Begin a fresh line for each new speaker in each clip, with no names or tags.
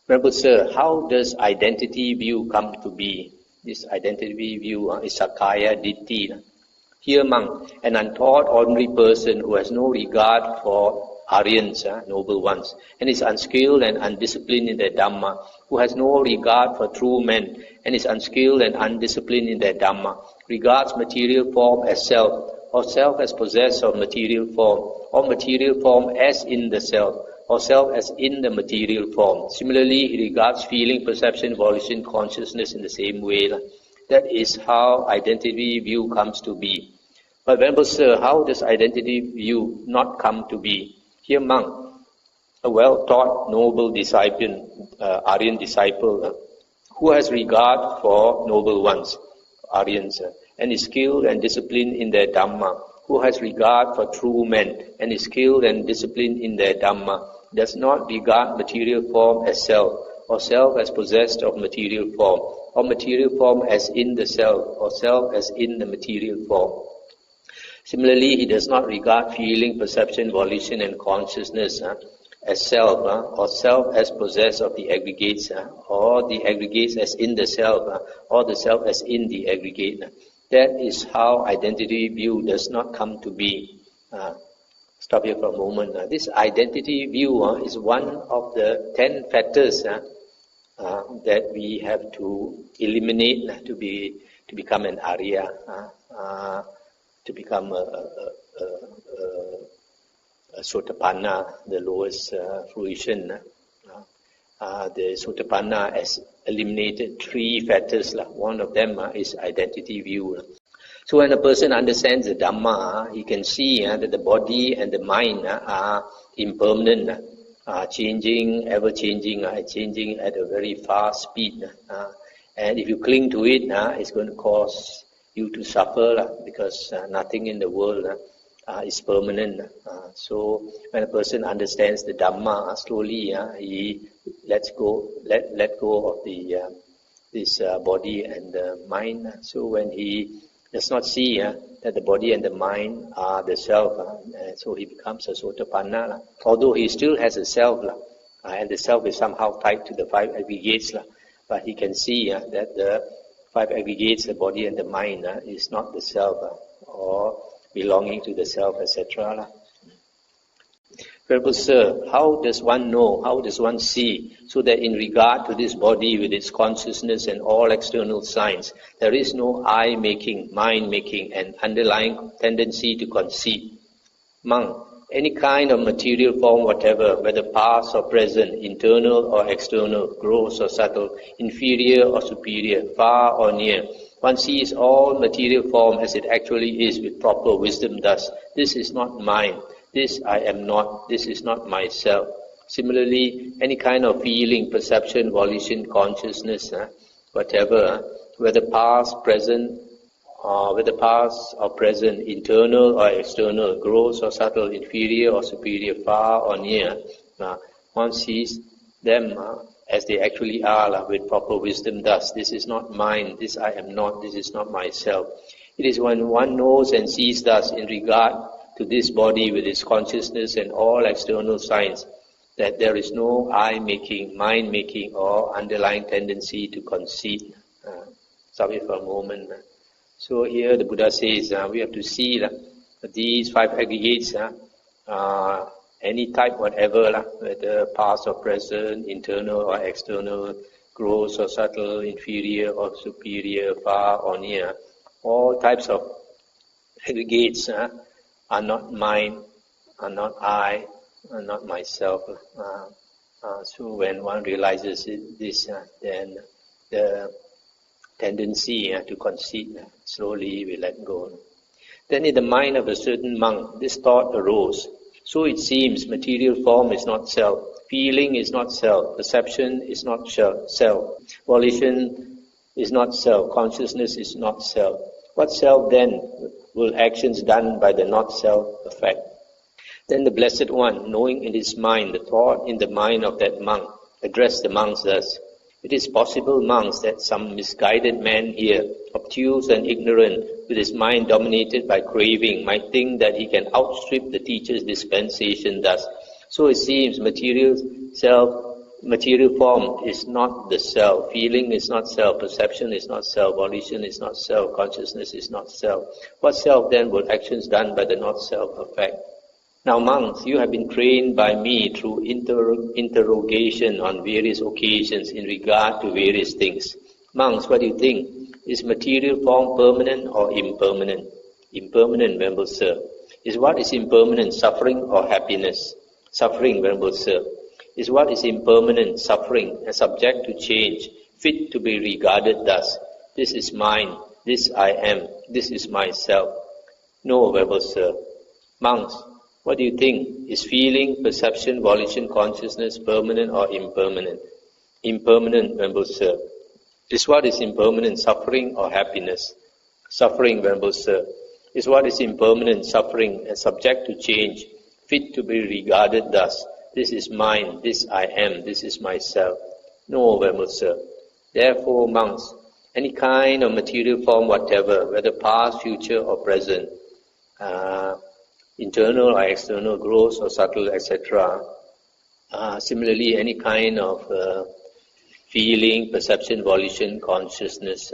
Venerable Sir, how does identity view come to be? This identity view is Sakaya Ditti. Here, monk, an untaught ordinary person who has no regard for Aryans, noble ones, and is unskilled and undisciplined in their Dhamma, who has no regard for true men, and is unskilled and undisciplined in their Dhamma, regards material form as self, or self as possessed of material form, or material form as in the self, or self as in the material form. Similarly, he regards feeling, perception, volition, consciousness in the same way. That is how identity view comes to be. But Venerable Sir, how does identity view not come to be? Here, monk, a well-taught, noble disciple, Aryan disciple, who has regard for noble ones, Aryans, and is skilled and disciplined in their Dhamma, who has regard for true men, and is skilled and disciplined in their Dhamma, does not regard material form as self, or self as possessed of material form, or material form as in the self, or self as in the material form. Similarly, he does not regard feeling, perception, volition, and consciousness as self, or self as possessed of the aggregates, or the aggregates as in the self, or the self as in the aggregate. That is how identity view does not come to be. Stop here for a moment. This identity view is one of the 10 factors that we have to eliminate to become an Arya, to become a Sotapanna, the lowest fruition. The Sotapanna has eliminated 3 factors. One of them is identity view. So when a person understands the Dhamma, he can see that the body and the mind are impermanent, changing, ever changing, changing at a very fast speed. And if you cling to it, it's going to cause you to suffer because nothing in the world is permanent. So when a person understands the Dhamma, slowly he let go of this body and the mind. So when he does not see that the body and the mind are the self, so he becomes a Sotapanna. Although he still has a self, and the self is somehow tied to the 5 aggregates, but he can see that the 5 aggregates, the body and the mind, is not the self or belonging to the self, etc. Venerable Sir, how does one know, how does one see, so that in regard to this body with its consciousness and all external signs, there is no I-making, mind-making, and underlying tendency to conceit? Monk, any kind of material form whatever, whether past or present, internal or external, gross or subtle, inferior or superior, far or near, one sees all material form as it actually is with proper wisdom thus: this is not mine, this I am not, this is not myself. Similarly, any kind of feeling, perception, volition, consciousness, whatever, whether past, present, internal or external, gross or subtle, inferior or superior, far or near, one sees them as they actually are with proper wisdom thus: this is not mine, this I am not, this is not myself. It is when one knows and sees thus in regard to this body with its consciousness and all external signs, that there is no I-making, mind-making, or underlying tendency to conceit. Stop it for a moment. So here the Buddha says we have to see that these 5 aggregates, any type whatever, whether past or present, internal or external, gross or subtle, inferior or superior, far or near, all types of aggregates are not mine, are not I, are not myself. So when one realizes this, then the tendency to conceit slowly will let go. Then in the mind of a certain monk, this thought arose: so it seems material form is not self, feeling is not self, perception is not self, volition is not self, consciousness is not self. What self then will actions done by the not self affect? Then the Blessed One, knowing in his mind the thought in the mind of that monk, addressed the monks thus: it is possible, monks, that some misguided man here, obtuse and ignorant, with his mind dominated by craving, might think that he can outstrip the teacher's dispensation thus. So it seems material self material form is not the self. Feeling is not self. Perception is not self. Volition is not self. Consciousness is not self. What self then would actions done by the not self affect? Now monks, you have been trained by me through interrogation on various occasions in regard to various things. Monks, what do you think? Is material form permanent or impermanent? Impermanent, Venerable Sir. Is what is impermanent suffering or happiness? Suffering, Venerable Sir. Is what is impermanent suffering and subject to change, fit to be regarded thus? This is mine, this I am, this is myself. No, Venerable Sir. Monks, what do you think? Is feeling, perception, volition, consciousness permanent or impermanent? Impermanent, Venerable Sir. Is what is impermanent suffering or happiness? Suffering, Venerable Sir. Is what is impermanent suffering and subject to change, fit to be regarded thus? This is mine, this I am, this is myself. No, Venerable Sir. Therefore, monks, any kind of material form whatever, whether past, future or present, internal or external, gross or subtle, etc. Similarly, any kind of feeling, perception, volition, consciousness,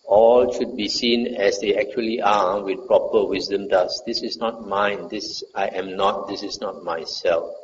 all should be seen as they actually are with proper wisdom thus. This is not mine, this I am not, this is not myself.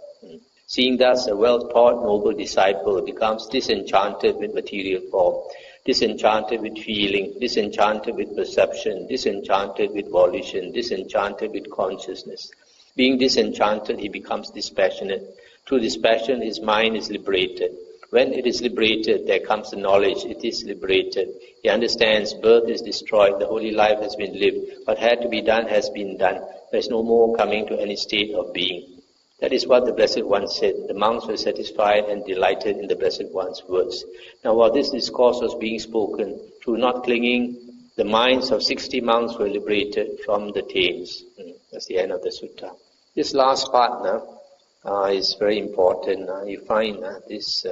Seeing thus, a well-taught noble disciple becomes disenchanted with material form, disenchanted with feeling, disenchanted with perception, disenchanted with volition, disenchanted with consciousness. Being disenchanted, he becomes dispassionate. Through dispassion, his mind is liberated. When it is liberated, there comes the knowledge, it is liberated. He understands birth is destroyed, the holy life has been lived. What had to be done has been done. There is no more coming to any state of being. That is what the Blessed One said. The monks were satisfied and delighted in the Blessed One's words. Now while this discourse was being spoken, through not clinging, the minds of 60 monks were liberated from the tames. That's the end of the sutta. This last part now is very important. You find this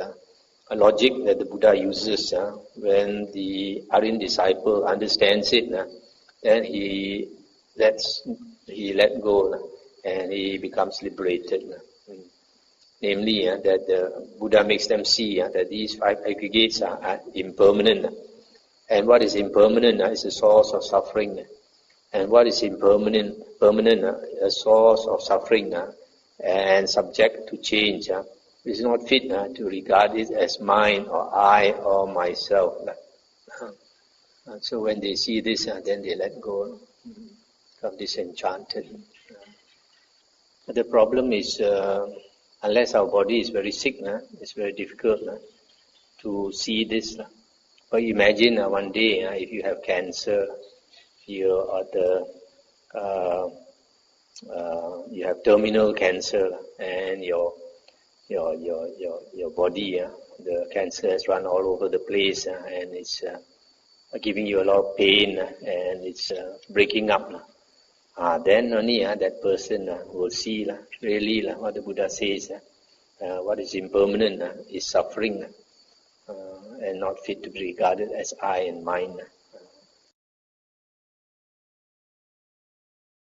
logic that the Buddha uses when the Aryan disciple understands it, then he let go and he becomes liberated. Namely, that the Buddha makes them see that these 5 aggregates are impermanent. And what is impermanent is the source of suffering. And what is permanent, a source of suffering and subject to change. It is not fit to regard it as mine or I or myself. So when they see this, then they let go, become disenchanted. The problem is, unless our body is very sick, it's very difficult to see this. But imagine one day, if you have cancer, you have terminal cancer, and your body, the cancer has run all over the place, and it's giving you a lot of pain, and it's breaking up. Then only that person will see really what the Buddha says. What is impermanent is suffering, and not fit to be regarded as I and mine.